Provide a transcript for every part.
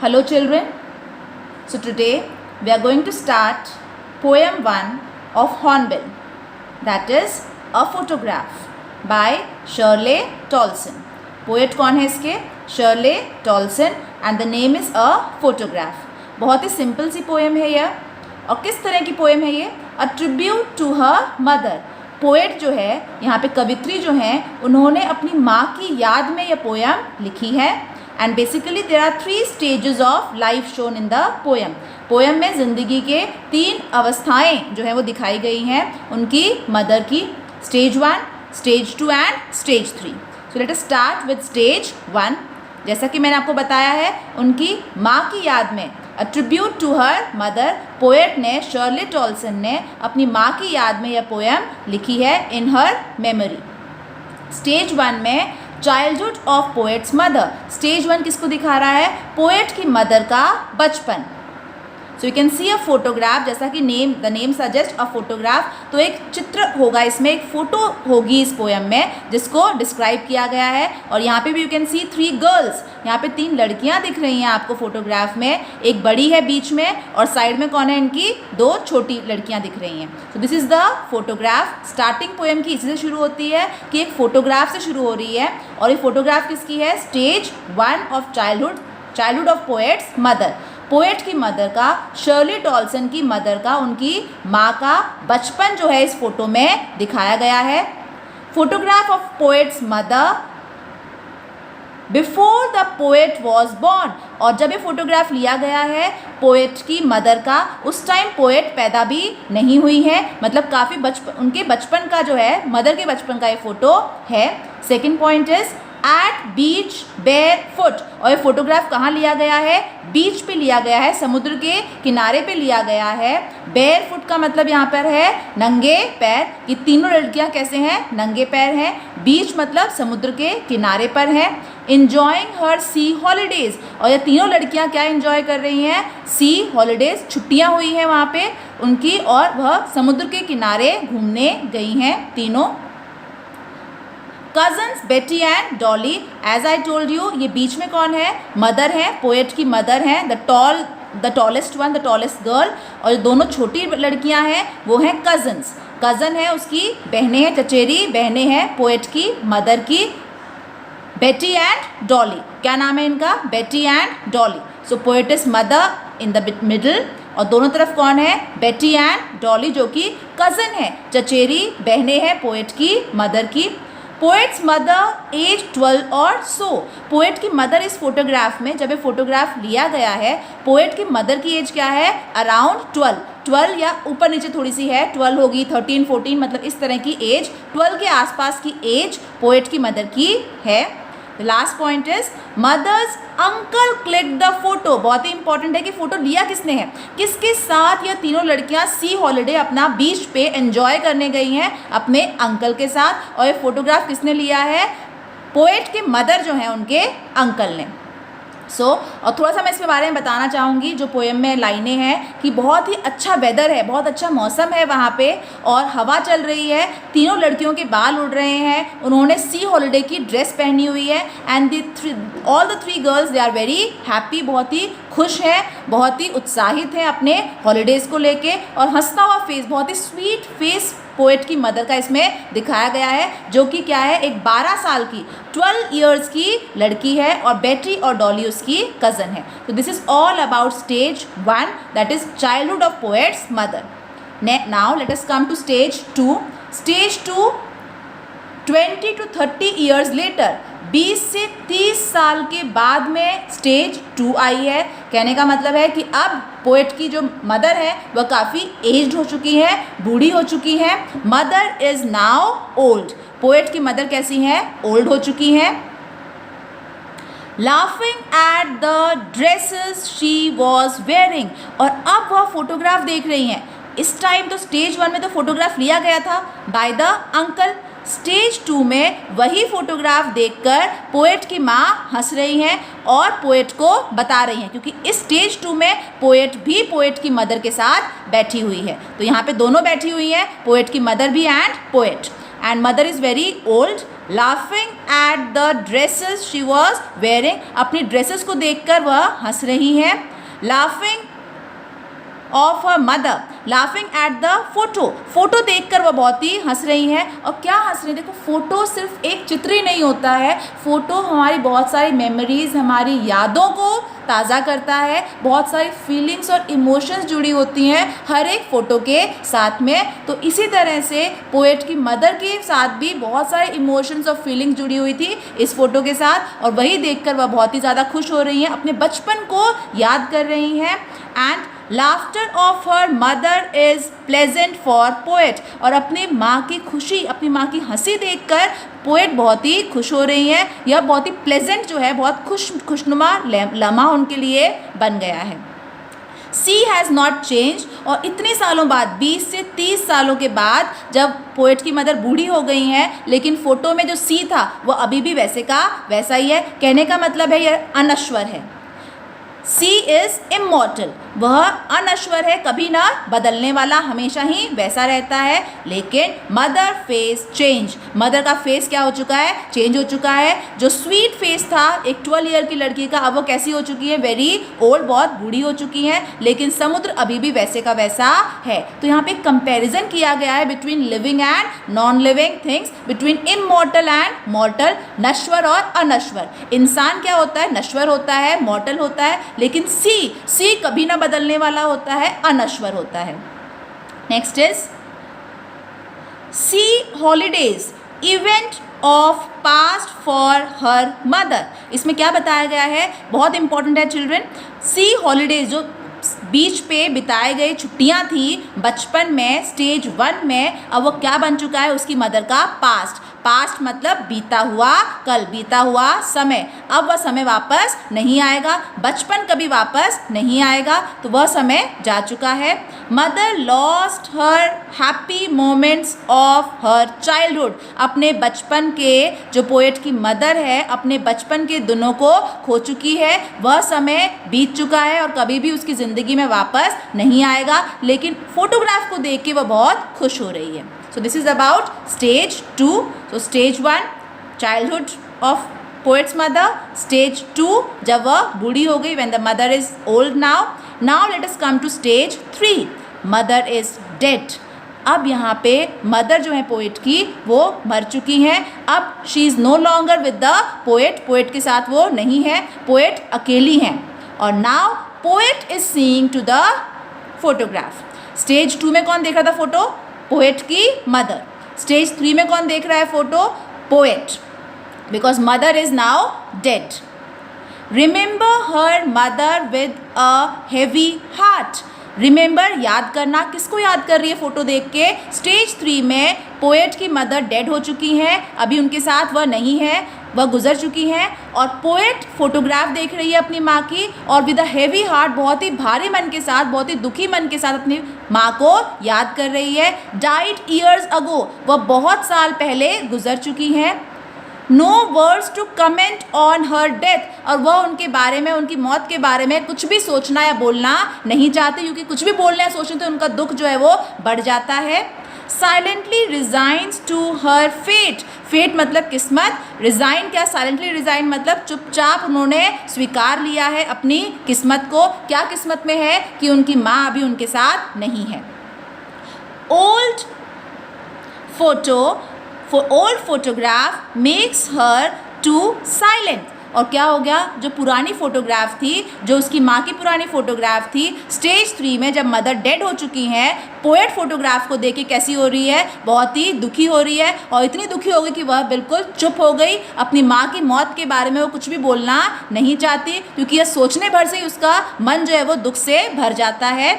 Hello children. So today we are going to start poem 1 of Hornbill, that is A Photograph by Shirley Tolson. Poet कौन है इसके? Shirley Tolson and the name is A Photograph. बहुत ही simple सी poem है यह. और किस तरह की पोएम है ये? A tribute to her mother. Poet जो है, यहाँ पे कवित्री जो हैं, उन्होंने अपनी माँ की याद में यह पोएम लिखी है. And basically there are 3 stages of life shown in the poem. Poem में ज़िंदगी के 3 अवस्थाएं जो हैं वो दिखाई गई हैं उनकी मदर की. Stage 1, stage 2 and stage 3. So let us start with stage 1. जैसा कि मैंने आपको बताया है, उनकी माँ की याद में a tribute to her mother, poet ने शर्ले टॉल्सन ने अपनी माँ की याद में यह पोएम लिखी है इन हर मेमोरी. स्टेज 1 में childhood of poet's mother. Stage 1 किसको दिखा रहा है? पोएट की मदर का बचपन. So you can see a photograph, जैसा कि the name suggest a photograph. तो एक चित्र होगा, इसमें एक फ़ोटो होगी इस पोएम में जिसको डिस्क्राइब किया गया है. और यहाँ पे भी यू कैन सी 3 गर्ल्स. यहाँ पे 3 लड़कियाँ दिख रही हैं आपको फोटोग्राफ में. एक बड़ी है बीच में और साइड में कौन है? इनकी 2 छोटी लड़कियाँ दिख रही हैं. So this is the photograph. Starting poem की इसी से शुरू होती है कि एक फ़ोटोग्राफ से शुरू हो रही है. और ये फोटोग्राफ किसकी है? Stage 1 of childhood of poet's mother. Poet की मदर का, शर्ली टॉल्सन की मदर का, उनकी माँ का बचपन जो है इस फोटो में दिखाया गया है. Photograph of poet's mother before the poet was born. और जब ये फोटोग्राफ लिया गया है पोएट की मदर का, उस टाइम पोएट पैदा भी नहीं हुई है. मतलब काफ़ी उनके बचपन का जो है, मदर के बचपन का ये फ़ोटो है. Second point is at beach bare foot. और ये फोटोग्राफ कहाँ लिया गया है? बीच पे लिया गया है, समुद्र के किनारे पे लिया गया है. बेयर फुट का मतलब यहाँ पर है नंगे पैर. ये तीनों लड़कियाँ कैसे हैं? नंगे पैर हैं. बीच मतलब समुद्र के किनारे पर हैं. इंजॉइंग हर सी हॉलीडेज़. और ये तीनों लड़कियाँ क्या इंजॉय कर रही हैं? सी हॉलीडेज़. छुट्टियाँ हुई हैं वहाँ पे उनकी और वह समुद्र के किनारे घूमने गई हैं तीनों. Cousins Betty and Dolly. As I told you, ये बीच में कौन है? मदर है, पोएट की मदर हैं. The tallest one, the tallest girl. और दोनों छोटी लड़कियां हैं वो हैं कजन्स. कज़न है उसकी बहनें हैं, चचेरी बहनें हैं पोएट की मदर की. बेटी एंड डॉली. क्या नाम है इनका? बेटी and Dolly. So poet is mother in the middle और दोनों तरफ कौन है? बेटी एंड डॉली जो कि कज़न है, चचेरी बहनें हैं पोएट की मदर की. पोएट्स मदर एज 12 और सो. पोएट की मदर इस फोटोग्राफ में, जब ये फोटोग्राफ लिया गया है, पोएट की मदर की एज क्या है? अराउंड 12 या ऊपर नीचे थोड़ी सी है. 12 होगी, 13, 14, मतलब इस तरह की एज, 12 के आसपास की एज पोएट की मदर की है. The last point is mother's uncle click the photo. बहुत ही इंपॉर्टेंट है कि फ़ोटो लिया किसने है, किसके साथ यह तीनों लड़कियां सी हॉलीडे अपना बीच पे एंजॉय करने गई हैं अपने अंकल के साथ. और ये फोटोग्राफ किसने लिया है? पोएट के मदर जो हैं उनके अंकल ने. और थोड़ा सा मैं इसके बारे में बताना चाहूँगी. जो पोएम में लाइनें हैं कि बहुत ही अच्छा वेदर है, बहुत अच्छा मौसम है वहाँ पे और हवा चल रही है. तीनों लड़कियों के बाल उड़ रहे हैं. उन्होंने सी हॉलीडे की ड्रेस पहनी हुई है. And all the 3 girls they are very happy. बहुत ही खुश है, बहुत ही उत्साहित है अपने हॉलीडेज़ को लेके. और हंसता हुआ फेस, बहुत ही स्वीट फेस पोएट की मदर का इसमें दिखाया गया है, जो कि क्या है? एक 12 साल की, 12 इयर्स की लड़की है और बेटी और डॉली उसकी कज़न है. तो this is all about stage 1, that is childhood of poet's mother. Now let us come to stage 2. Stage 2 20 to 30 years later. 20 से 30 साल के बाद में स्टेज 2 आई है. कहने का मतलब है कि अब पोएट की जो मदर है वह काफ़ी एज्ड हो चुकी है, बूढ़ी हो चुकी है. Mother is now old. Poet की मदर कैसी है? ओल्ड हो चुकी हैं. Laughing at the dresses she was wearing. और अब वह फोटोग्राफ देख रही हैं. इस टाइम तो स्टेज 1 में तो फोटोग्राफ लिया गया था बाय द अंकल. स्टेज 2 में वही फोटोग्राफ देखकर पोएट की माँ हंस रही हैं और पोएट को बता रही हैं, क्योंकि इस स्टेज 2 में पोएट भी पोएट की मदर के साथ बैठी हुई है. तो यहाँ पे दोनों बैठी हुई हैं, पोएट की मदर भी and poet. And mother is very old. Laughing at the dresses she was wearing, अपनी ड्रेसेस को देखकर वह हंस रही हैं. Laughing of her mother, laughing at the photo, photo देखकर वह बहुत ही हंस रही हैं. और क्या हंस रही हैं, देखो फोटो सिर्फ एक चित्र ही नहीं होता है, फोटो हमारी बहुत सारी मेमोरीज, हमारी यादों को ताज़ा करता है. बहुत सारी फीलिंग्स और इमोशंस जुड़ी होती हैं हर एक फ़ोटो के साथ में. तो इसी तरह से पोएट की मदर के साथ भी बहुत सारे इमोशंस और फीलिंग्स जुड़ी हुई थी इस फ़ोटो के साथ, और वही देखकर वह बहुत ही ज़्यादा खुश हो रही हैं, अपने बचपन को याद कर रही हैं. And laughter of her mother is pleasant for poet, और अपनी माँ की खुशी, अपनी माँ की हंसी देखकर पोएट बहुत ही खुश हो रही हैं. यह बहुत ही प्लेजेंट जो है, बहुत खुशनुमा लम्हा उनके लिए बन गया है. सी हैज़ नॉट चेंज, और इतने सालों बाद, 20 से 30 सालों के बाद, जब पोएट की मदर बूढ़ी हो गई हैं, लेकिन फ़ोटो में जो सी था वो अभी भी वैसे का वैसा ही है. कहने का मतलब है यह अनश्वर है. सी इज़ इमॉर्टल, वह अनश्वर है, कभी ना बदलने वाला, हमेशा ही वैसा रहता है. लेकिन मदर फेस चेंज, मदर का फेस क्या हो चुका है, चेंज हो चुका है. जो स्वीट फेस था एक 12 ईयर की लड़की का, अब वो कैसी हो चुकी है, वेरी ओल्ड, बहुत बूढ़ी हो चुकी हैं. लेकिन समुद्र अभी भी वैसे का वैसा है. तो यहाँ पे कंपैरिजन किया गया है between living and non living things, between immortal and मॉर्टल, नश्वर और अनश्वर. इंसान क्या होता है, नश्वर होता है, मॉर्टल होता है, लेकिन सी कभी ना बदलने वाला होता है, अनश्वर होता है. Next is sea holidays event of past for her mother. इसमें क्या बताया गया है, बहुत इंपॉर्टेंट है चिल्ड्रन. सी हॉलीडेज, जो बीच पे बिताए गए छुट्टियां थी बचपन में, स्टेज 1 में, अब वो क्या बन चुका है, उसकी मदर का पास्ट. पास्ट मतलब बीता हुआ कल, बीता हुआ समय. अब वह समय वापस नहीं आएगा, बचपन कभी वापस नहीं आएगा, तो वह समय जा चुका है. Mother lost her happy moments of her childhood, अपने बचपन के, जो पोएट की मदर है, अपने बचपन के दिनों को खो चुकी है. वह समय बीत चुका है और कभी भी उसकी ज़िंदगी में वापस नहीं आएगा. लेकिन फोटोग्राफ को देख के वह बहुत खुश हो रही है. So this is about stage 2. So stage 1 childhood of poet's mother. Stage 2 जब वह बूढ़ी हो गई, when the mother is old now. Now let us come to stage 3. Mother is dead. अब यहाँ पे मदर जो है पोएट की, वो मर चुकी हैं. अब she is no longer with the poet, poet के साथ वो नहीं है, पोएट अकेली हैं. और now poet is seeing to the photograph. Stage 2 में कौन देख रहा था फोटो, पोएट की मदर. स्टेज 3 में कौन देख रहा है फोटो, poet, because mother is now dead. Remember her mother with a heavy heart. Remember, याद करना, किसको याद कर रही है फोटो देख के, स्टेज 3 में पोएट की मदर डेड हो चुकी हैं, अभी उनके साथ वह नहीं है, वह गुजर चुकी हैं. और पोएट फोटोग्राफ देख रही है अपनी माँ की, और विद अ हेवी हार्ट, बहुत ही भारी मन के साथ, बहुत ही दुखी मन के साथ अपनी माँ को याद कर रही है. डाइड ईयर्स अगो, वह बहुत साल पहले गुजर चुकी हैं. No words to comment on her death, और वह उनके बारे में, उनकी मौत के बारे में कुछ भी सोचना या बोलना नहीं चाहते, क्योंकि कुछ भी बोलना या सोचने तो उनका दुख जो है वो बढ़ जाता है. Silently resigns to her fate. Fate मतलब किस्मत, रिजाइन क्या, साइलेंटली रिजाइन मतलब चुपचाप उन्होंने स्वीकार लिया है अपनी किस्मत को. क्या किस्मत में है कि उनकी माँ अभी उनके साथ नहीं है. Old photograph makes her too silent. और क्या हो गया, जो पुरानी फ़ोटोग्राफ थी, जो उसकी माँ की पुरानी फ़ोटोग्राफ थी, स्टेज 3 में जब मदर डेड हो चुकी हैं, पोएट फोटोग्राफ को देख के कैसी हो रही है, बहुत ही दुखी हो रही है. और इतनी दुखी हो गई कि वह बिल्कुल चुप हो गई. अपनी माँ की मौत के बारे में वो कुछ भी बोलना नहीं चाहती, क्योंकि यह सोचने भर से ही उसका मन जो है वो दुख से भर जाता है.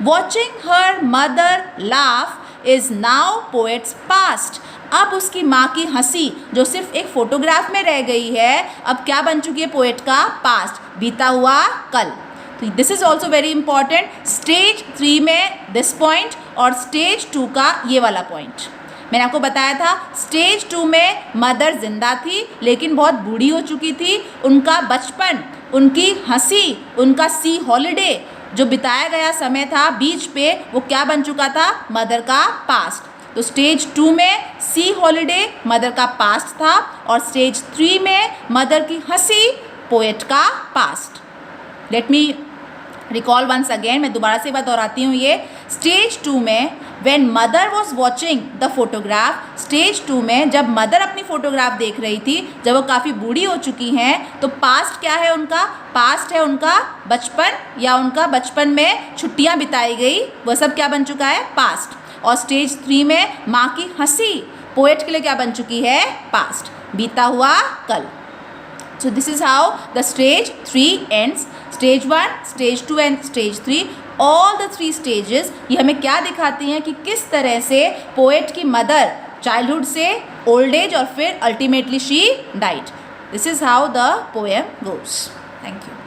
Watching her mother laugh is now poets past. अब उसकी माँ की हंसी, जो सिर्फ एक फोटोग्राफ में रह गई है, अब क्या बन चुकी है, पोएट का पास्ट, बीता हुआ कल. तो this is also very important. Stage 3 में दिस पॉइंट, और स्टेज 2 का ये वाला पॉइंट. मैंने आपको बताया था स्टेज 2 में मदर जिंदा थी, लेकिन बहुत बूढ़ी हो चुकी थी. उनका बचपन, उनकी हंसी, उनका सी हॉलीडे जो बिताया गया समय था बीच पे, वो क्या बन चुका था, मदर का पास्ट. तो स्टेज 2 में सी हॉलीडे मदर का पास्ट था, और स्टेज 3 में मदर की हंसी पोएट का पास्ट। Let me recall once again, मैं दोबारा से एक बार दोहराती हूँ ये। स्टेज 2 में when mother was watching the photograph, stage 2 में जब मदर अपनी फोटोग्राफ देख रही थी, जब वो काफ़ी बूढ़ी हो चुकी हैं, तो पास्ट क्या है उनका? पास्ट है उनका बचपन, या उनका बचपन में छुट्टियाँ बिताई गई, वह सब क्या बन चुका है? पास्ट। और स्टेज 3 में माँ की हंसी पोएट के लिए क्या बन चुकी है? पास्ट, बीता हुआ कल। So this is how the stage 3 ends. Stage 1, stage 2 and stage 3, all the 3 stages ये हमें क्या दिखाती हैं कि किस तरह से पोएट की मदर चाइल्डहुड से ओल्ड एज और फिर ultimately she died. This is how the poem goes. Thank you.